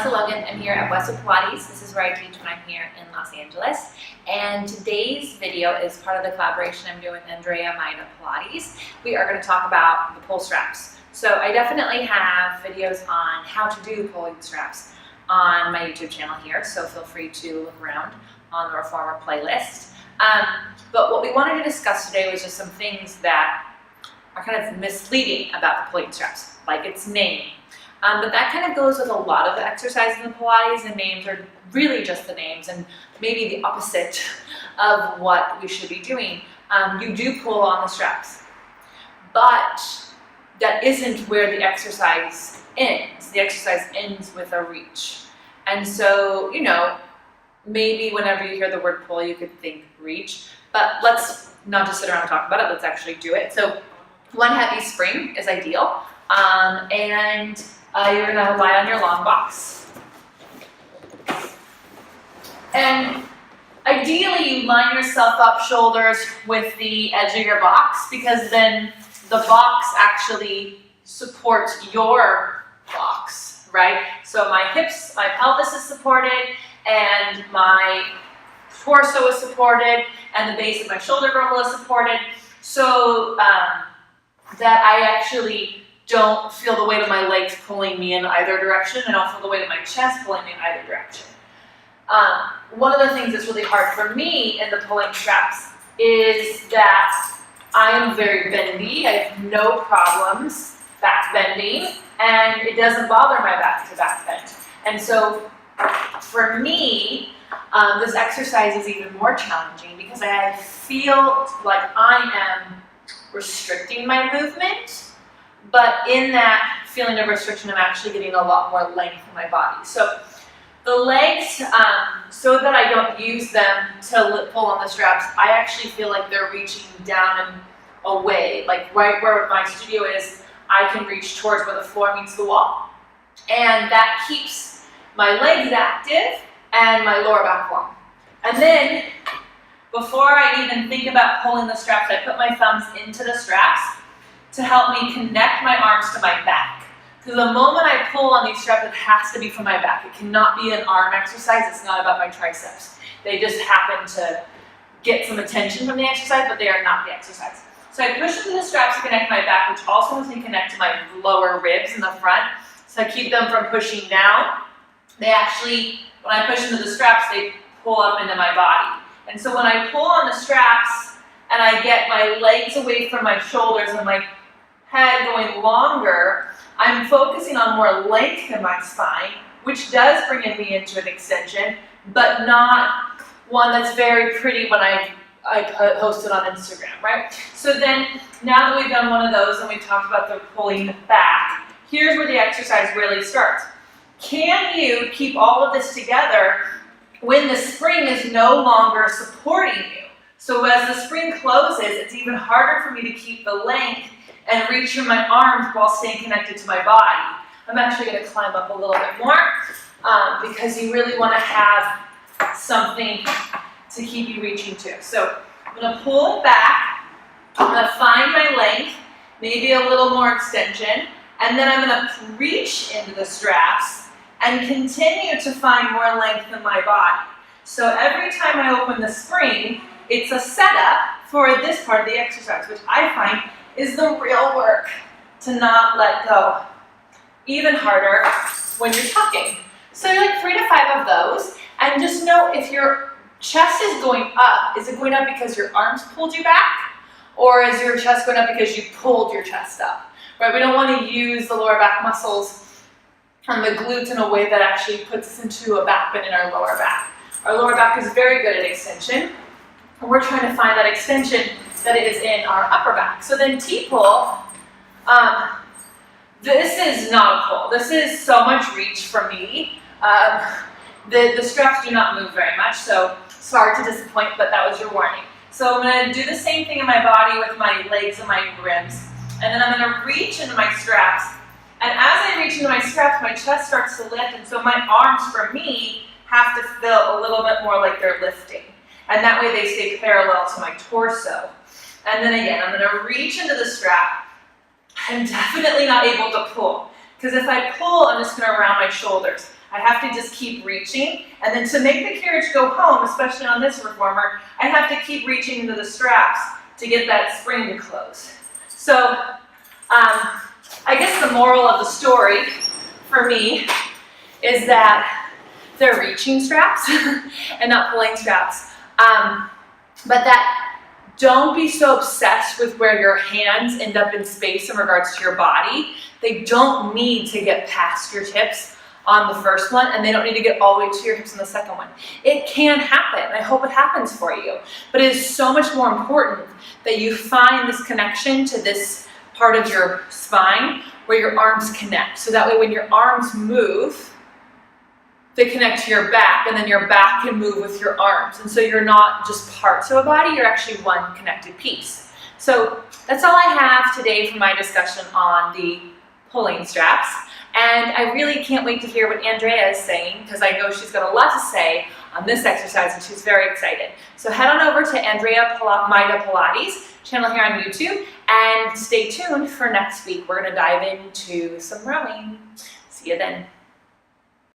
Leslie Logan. I'm here at Westwood Pilates. This is where I teach when I'm here in Los Angeles. And today's video is part of the collaboration I'm doing with Andrea Maida Pilates. We are going to talk about the pull straps. So I definitely have videos on how to do pulling straps on my YouTube channel here, so feel free to look around on the Reformer playlist. But what we wanted to discuss today was just some things that are kind of misleading about the pulling straps, like its name. But that kind of goes with a lot of the exercises in Pilates, and names are really just the names and maybe the opposite of what we should be doing. You do pull on the straps, but that isn't where the exercise ends. The exercise ends with a reach. And so, you know, maybe whenever you hear the word pull, you could think reach, but let's not just sit around and talk about it, let's actually do it. So one heavy spring is ideal, and you're gonna lie on your long box. And ideally you line yourself up shoulders with the edge of your box, because then the box actually supports your box, right? So my hips, my pelvis is supported, and my torso is supported, and the base of my shoulder girdle is supported, so that I actually don't feel the weight of my legs pulling me in either direction, and I don't feel the weight of my chest pulling me in either direction. One of the things that's really hard for me in the pulling straps is that I am very bendy. I have no problems back bending, and it doesn't bother my back to back bend. And so for me, this exercise is even more challenging because I feel like I am restricting my movement, but in that feeling of restriction, I'm actually getting a lot more length in my body. So the legs, so that I don't use them to pull on the straps, I actually feel like they're reaching down and away. Like right where my studio is, I can reach towards where the floor meets the wall. And that keeps my legs active and my lower back long. And then, before I even think about pulling the straps, I put my thumbs into the straps to help me connect my arms to my back. Because the moment I pull on these straps, it has to be from my back. It cannot be an arm exercise. It's not about my triceps. They just happen to get some attention from the exercise, but they are not the exercise. So I push into the straps to connect my back, which also helps me connect to my lower ribs in the front. So I keep them from pushing down. They actually, when I push into the straps, they pull up into my body. And so when I pull on the straps and I get my legs away from my shoulders and my head going longer, I'm focusing on more length in my spine, which does bring me into an extension, but not one that's very pretty when I post it on Instagram, right? So then, now that we've done one of those and we've talked about the pulling back, here's where the exercise really starts. Can you keep all of this together when the spring is no longer supporting you? So as the spring closes, it's even harder for me to keep the length and reach through my arms while staying connected to my body. I'm actually going to climb up a little bit more because you really want to have something to keep you reaching to. So I'm going to pull it back, I'm going to find my length, maybe a little more extension, and then I'm going to reach into the straps and continue to find more length in my body. So every time I open the spring, it's a setup for this part of the exercise, which I find is the real work to not let go. Even harder when you're tucking. So you're like 3 to 5 of those, and just know if your chest is going up, is it going up because your arms pulled you back? Or is your chest going up because you pulled your chest up? Right? We don't want to use the lower back muscles and the glutes in a way that actually puts us into a back bend in our lower back. Our lower back is very good at extension, and we're trying to find that extension that is in our upper back. So then T-pull, this is not a pull. This is so much reach for me. The straps do not move very much, so sorry to disappoint, but that was your warning. So I'm going to do the same thing in my body with my legs and my ribs, and then I'm going to reach into my straps. And as I reach into my straps, my chest starts to lift, and so my arms, for me, have to feel a little bit more like they're lifting. And that way they stay parallel to my torso. And then again, I'm going to reach into the strap. I'm definitely not able to pull, because if I pull, I'm just going to round my shoulders. I have to just keep reaching. And then to make the carriage go home, especially on this reformer, I have to keep reaching into the straps to get that spring to close. So I guess the moral of the story for me is that they're reaching straps and not pulling straps. But that don't be so obsessed with where your hands end up in space in regards to your body. They don't need to get past your hips on the first one, and they don't need to get all the way to your hips on the second one. It can happen. I hope it happens for you. But it is so much more important that you find this connection to this part of your spine where your arms connect. So that way when your arms move, they connect to your back, and then your back can move with your arms. And so you're not just parts of a body, you're actually one connected piece. So that's all I have today for my discussion on the pulling straps. And I really can't wait to hear what Andrea is saying, because I know she's got a lot to say on this exercise, and she's very excited. So head on over to Andrea Maida Pilates channel here on YouTube, and stay tuned for next week. We're gonna dive into some rowing. See you then.